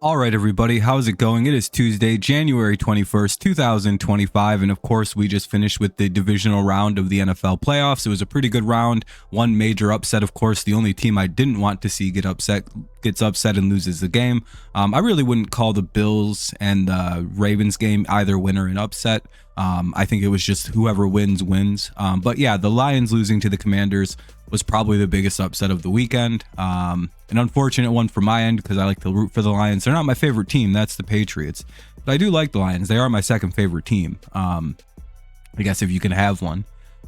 All right, everybody, how's it going? It is Tuesday, January 21st, 2025, and of course, we just finished with the divisional round of the NFL playoffs. It was a pretty good round. One major upset, of course. The only team I didn't want to see gets upset and loses the game. I really wouldn't call the Bills and the Ravens game either winner an upset. I think it was just whoever wins. But yeah, the Lions losing to the Commanders was probably the biggest upset of the weekend. An unfortunate one for my end because I like to root for the Lions. They're not my favorite team. That's the Patriots. But I do like the Lions. They are my second favorite team. I guess if you can have one.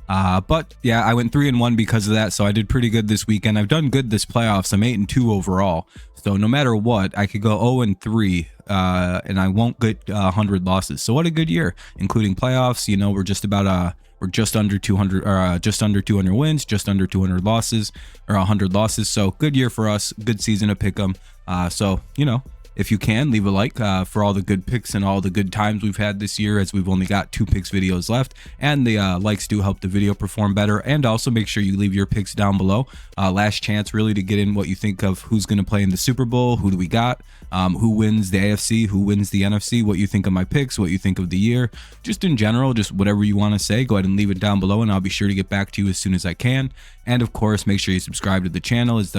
But yeah, I went 3-1 because of that. So I did pretty good this weekend. I've done good this playoffs. I'm 8-2 overall. So no matter what, I could go 0-3 and I won't get 100 losses. So what a good year, including playoffs. You know, we're just under 200 or just under 200 wins, just under 200 losses or 100 losses. So good year for us. Good season to pick 'em. So, you know, if you can, leave a like for all the good picks and all the good times we've had this year, as we've only got 2 picks videos left, and the likes do help the video perform better. And also make sure you leave your picks down below. Last chance really to get in what you think of who's going to play in the Super Bowl, who do we got, who wins the AFC, who wins the NFC, what you think of my picks, what you think of the year, just in general, just whatever you want to say. Go ahead and leave it down below and I'll be sure to get back to you as soon as I can. And of course, make sure you subscribe to the channel, as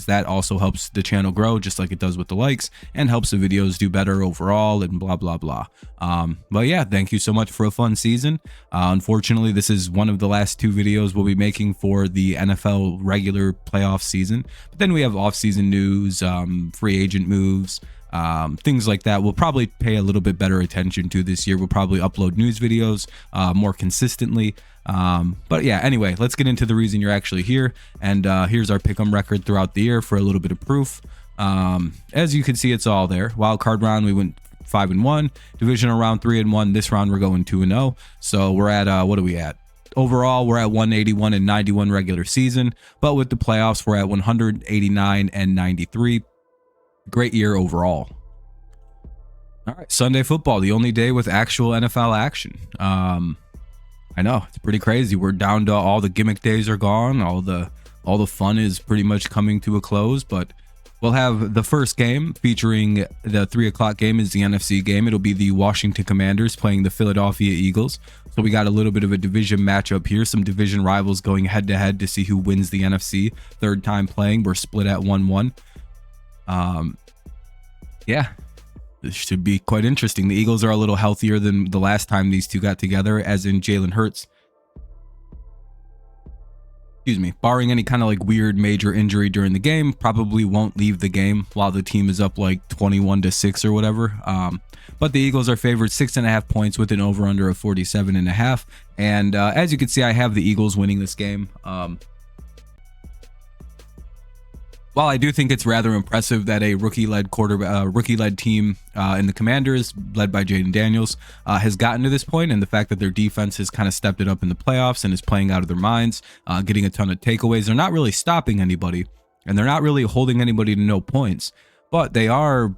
that also helps the channel grow, just like it does with the likes, and helps the videos do better overall, and blah blah blah. But yeah, thank you so much for a fun season. Unfortunately, this is one of the last 2 videos we'll be making for the NFL regular playoff season. But then we have off-season news, free agent moves, things like that. We'll probably pay a little bit better attention to this year. We'll probably upload news videos more consistently. But yeah, anyway, let's get into the reason you're actually here. And here's our pick'em record throughout the year for a little bit of proof. As you can see, it's all there. Wild card round, we went 5-1. Divisional round, 3-1. This round, we're going 2-0. So we're at what are we at? Overall, we're at 181 and 91 regular season, but with the playoffs, we're at 189 and 93. Great year overall. All right, Sunday football, the only day with actual NFL action. I know, it's pretty crazy. We're down to all the gimmick days are gone. All the fun is pretty much coming to a close, but we'll have the first game featuring the 3 o'clock game is the NFC game. It'll be the Washington Commanders playing the Philadelphia Eagles. So we got a little bit of a division matchup here. Some division rivals going head to head to see who wins the NFC. Third time playing. We're split at 1-1. Yeah, this should be quite interesting. The Eagles are a little healthier than the last time these two got together, as in Jalen Hurts. Excuse me, barring any kind of like weird major injury during the game, probably won't leave the game while the team is up like 21-6 or whatever. But the Eagles are favored 6.5 points with an over under of 47.5. And as you can see, I have the Eagles winning this game. While I do think it's rather impressive that a rookie-led team in the Commanders, led by Jaden Daniels, has gotten to this point, and the fact that their defense has kind of stepped it up in the playoffs and is playing out of their minds, getting a ton of takeaways. They're not really stopping anybody, and they're not really holding anybody to no points, but they are,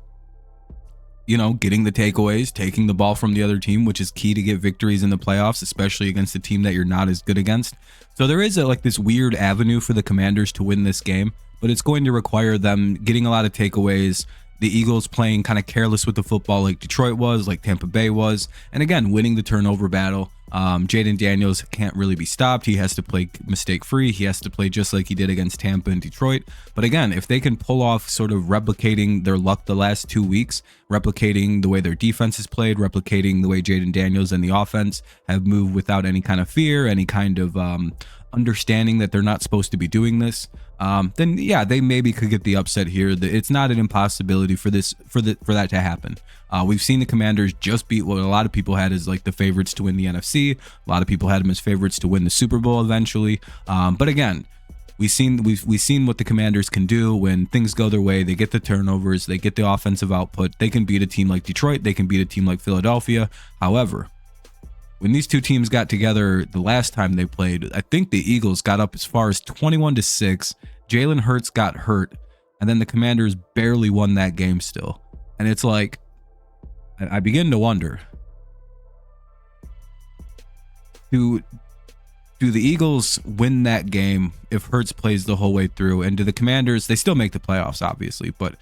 you know, getting the takeaways, taking the ball from the other team, which is key to get victories in the playoffs, especially against a team that you're not as good against. So there is like this weird avenue for the Commanders to win this game, but it's going to require them getting a lot of takeaways, the Eagles playing kind of careless with the football like Detroit was, like Tampa Bay was, and again, winning the turnover battle. Jaden Daniels can't really be stopped. He has to play mistake-free. He has to play just like he did against Tampa and Detroit. But again, if they can pull off sort of replicating their luck the last 2 weeks, replicating the way their defense has played, replicating the way Jaden Daniels and the offense have moved without any kind of fear, any kind of understanding that they're not supposed to be doing this, then yeah, they maybe could get the upset here. It's not an impossibility for that to happen. We've seen the Commanders just beat what a lot of people had as like the favorites to win the NFC. A lot of people had them as favorites to win the Super Bowl eventually. But again, we've seen what the Commanders can do when things go their way. They get the turnovers, they get the offensive output. They can beat a team like Detroit. They can beat a team like Philadelphia. However, when these two teams got together the last time they played, I think the Eagles got up as far as 21-6. Jalen Hurts got hurt, and then the Commanders barely won that game still. And it's like, I begin to wonder, do the Eagles win that game if Hurts plays the whole way through? And do the Commanders, they still make the playoffs, obviously, but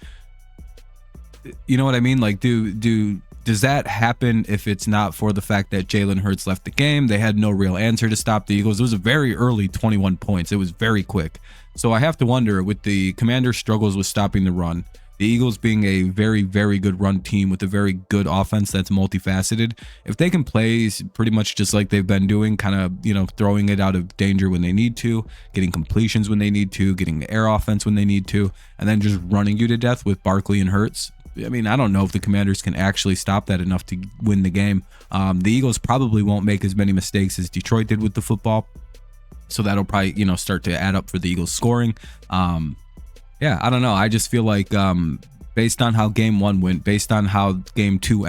you know what I mean? Like, does that happen if it's not for the fact that Jalen Hurts left the game? They had no real answer to stop the Eagles. It was a very early 21 points. It was very quick. So I have to wonder, with the Commanders' struggles with stopping the run, the Eagles being a very, very good run team with a very good offense that's multifaceted, if they can play pretty much just like they've been doing, kind of, you know, throwing it out of danger when they need to, getting completions when they need to, getting the air offense when they need to, and then just running you to death with Barkley and Hurts. I mean, I don't know if the Commanders can actually stop that enough to win the game. The Eagles probably won't make as many mistakes as Detroit did with the football. So that'll probably, you know, start to add up for the Eagles scoring. Yeah, I don't know. I just feel like based on how game 1 went, based on how game 2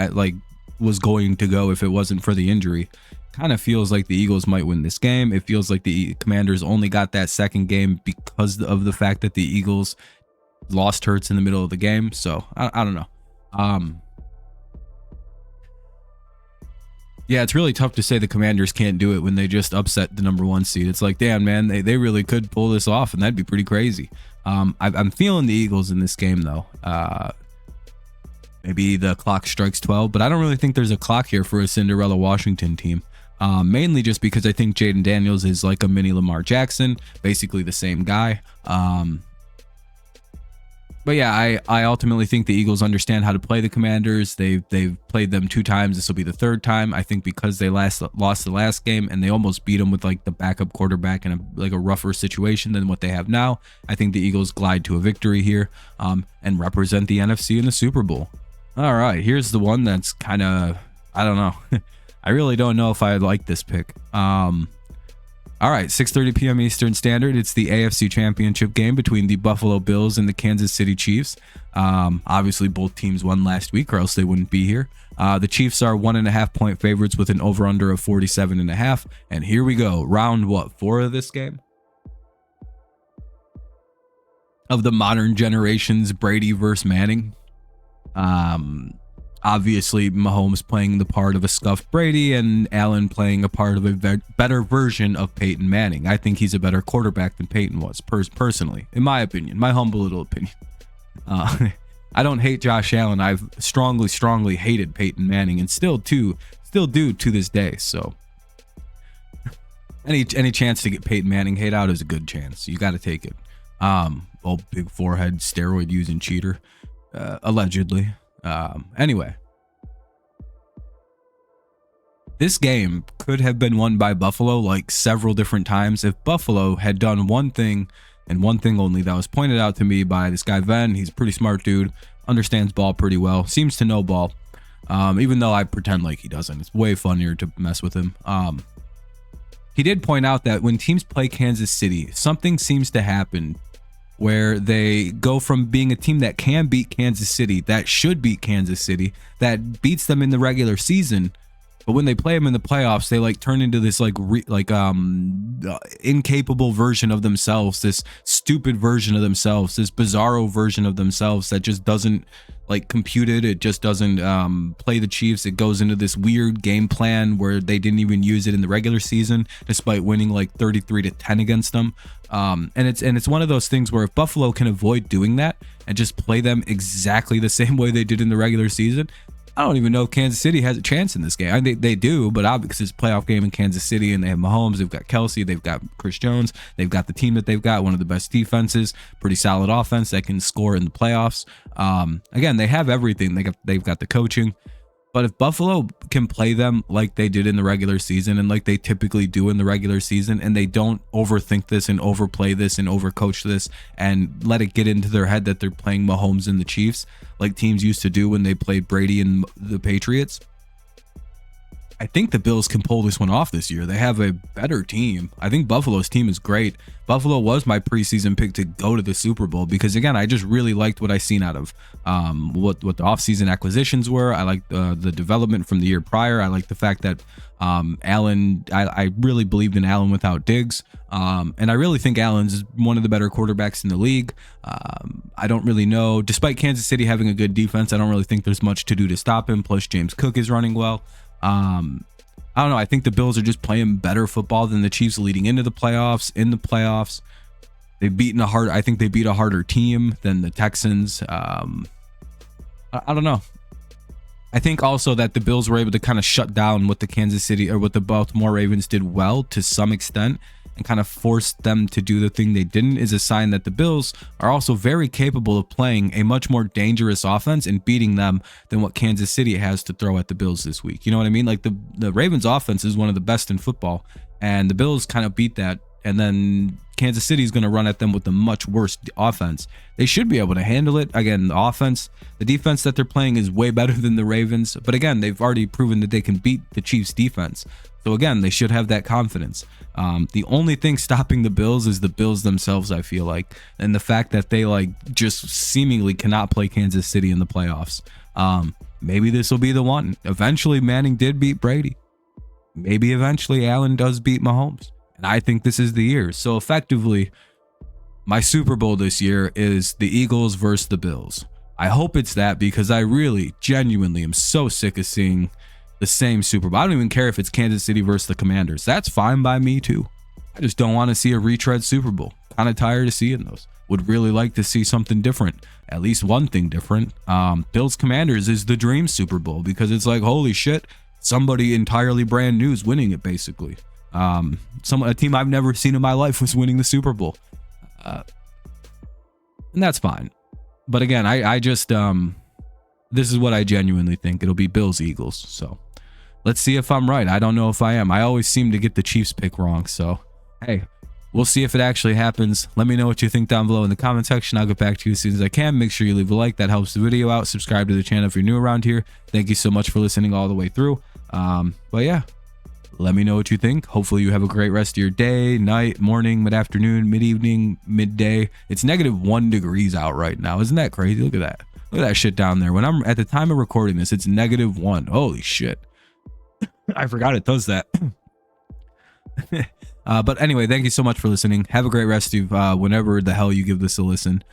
was going to go if it wasn't for the injury, kind of feels like the Eagles might win this game. It feels like the Commanders only got that second game because of the fact that the Eagles lost Hurts in the middle of the game. So I don't know. Yeah, it's really tough to say the Commanders can't do it when they just upset the number 1 seed. It's like, damn, man, they really could pull this off, and that'd be pretty crazy. I'm feeling the Eagles in this game, though. Maybe the clock strikes 12, but I don't really think there's a clock here for a Cinderella Washington team. Mainly just because I think Jaden Daniels is like a mini Lamar Jackson, basically the same guy. But yeah, I ultimately think the Eagles understand how to play the Commanders. They've played them 2 times. This will be the 3rd time. I think because they lost the last game and they almost beat them with like the backup quarterback in a rougher situation than what they have now. I think the Eagles glide to a victory here and represent the NFC in the Super Bowl. All right, here's the one that's kind of, I don't know. I really don't know if I like this pick. All right, 6:30 p.m. Eastern Standard. It's the AFC Championship game between the Buffalo Bills and the Kansas City Chiefs. Obviously, both teams won last week, or else they wouldn't be here. The Chiefs are 1.5 point favorites with an over/under of 47.5. And here we go. Round 4 of this game? Of the modern generation's Brady versus Manning. Obviously, Mahomes playing the part of a scuffed Brady and Allen playing a part of a better version of Peyton Manning. I think he's a better quarterback than Peyton was, personally, in my opinion, my humble little opinion. I don't hate Josh Allen. I've strongly hated Peyton Manning and still do to this day. So any chance to get Peyton Manning hate out is a good chance. You got to take it. Old big forehead, steroid using cheater, allegedly. Anyway, this game could have been won by Buffalo like several different times if Buffalo had done one thing and one thing only that was pointed out to me by this guy Ven. He's a pretty smart dude, understands ball pretty well, seems to know ball, even though I pretend like he doesn't. It's way funnier to mess with him. He did point out that when teams play Kansas City, something seems to happen where they go from being a team that can beat Kansas City, that should beat Kansas City, that beats them in the regular season, but when they play them in the playoffs, they like turn into this incapable version of themselves, this stupid version of themselves, this bizarro version of themselves that just doesn't like compute it. It just doesn't play the Chiefs. It goes into this weird game plan where they didn't even use it in the regular season, despite winning like 33-10 against them. And it's one of those things where if Buffalo can avoid doing that and just play them exactly the same way they did in the regular season, I don't even know if Kansas City has a chance in this game. I mean, they do, but obviously it's a playoff game in Kansas City and they have Mahomes, they've got Kelsey, they've got Chris Jones, they've got the team that they've got, one of the best defenses, pretty solid offense that can score in the playoffs. Again, they have everything. They've got the coaching. But if Buffalo can play them like they did in the regular season and like they typically do in the regular season, and they don't overthink this and overplay this and overcoach this and let it get into their head that they're playing Mahomes and the Chiefs like teams used to do when they played Brady and the Patriots, I think the Bills can pull this one off this year. They have a better team. I think Buffalo's team is great. Buffalo was my preseason pick to go to the Super Bowl because, again, I just really liked what I seen out of what the offseason acquisitions were. I liked the development from the year prior. I like the fact that Allen, I really believed in Allen without Diggs. And I really think Allen's one of the better quarterbacks in the league. I don't really know. Despite Kansas City having a good defense, I don't really think there's much to do to stop him. Plus, James Cook is running well. I don't know. I think the Bills are just playing better football than the Chiefs leading into the playoffs. In the playoffs, I think they beat a harder team than the Texans. I don't know. I think also that the Bills were able to kind of shut down what the Kansas City or what the Baltimore Ravens did well to some extent, and kind of forced them to do the thing they didn't, is a sign that the Bills are also very capable of playing a much more dangerous offense and beating them than what Kansas City has to throw at the Bills this week. You know what I mean? Like the Ravens offense is one of the best in football, and the Bills kind of beat that. And then Kansas City is going to run at them with a much worse offense. They should be able to handle it. Again, the defense that they're playing is way better than the Ravens. But again, they've already proven that they can beat the Chiefs defense. So again, they should have that confidence. The only thing stopping the Bills is the Bills themselves, I feel like. And the fact that they just seemingly cannot play Kansas City in the playoffs. Maybe this will be the one. Eventually, Manning did beat Brady. Maybe eventually Allen does beat Mahomes. And I think this is the year. So effectively, my Super Bowl this year is the Eagles versus the Bills. I hope it's that, because I really, genuinely am so sick of seeing the same Super Bowl. I don't even care if it's Kansas City versus the Commanders. That's fine by me too. I just don't want to see a retread Super Bowl. Kind of tired of seeing those. Would really like to see something different. At least one thing different. Bills Commanders is the dream Super Bowl, because it's like, holy shit, somebody entirely brand new is winning it basically. A team I've never seen in my life was winning the Super Bowl. And that's fine. But again, I just, this is what I genuinely think. It'll be Bills Eagles. So let's see if I'm right. I don't know if I am. I always seem to get the Chiefs pick wrong. So, hey, we'll see if it actually happens. Let me know what you think down below in the comment section. I'll get back to you as soon as I can. Make sure you leave a like. That helps the video out. Subscribe to the channel if you're new around here. Thank you so much for listening all the way through. But yeah. Let me know what you think. Hopefully you have a great rest of your day, night, morning, mid-afternoon, mid-evening, midday. It's -1 degrees out right now. Isn't that crazy? Look at that. Look at that shit down there. When I'm at the time of recording this, it's -1. Holy shit. I forgot it does that. But anyway, thank you so much for listening. Have a great rest of whenever the hell you give this a listen.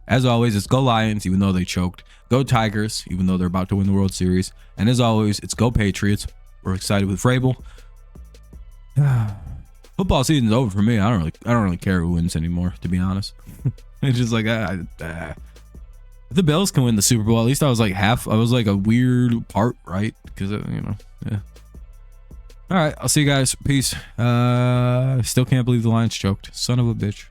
As always, it's go Lions, even though they choked. Go Tigers, even though they're about to win the World Series. And as always, it's go Patriots. We're excited with Vrabel. Football season's over for me. I don't really care who wins anymore, to be honest. It's just like if the Bills can win the Super Bowl, at least I was like a weird part, right? Because yeah. All right, I'll see you guys. Peace. Still can't believe the Lions choked. Son of a bitch.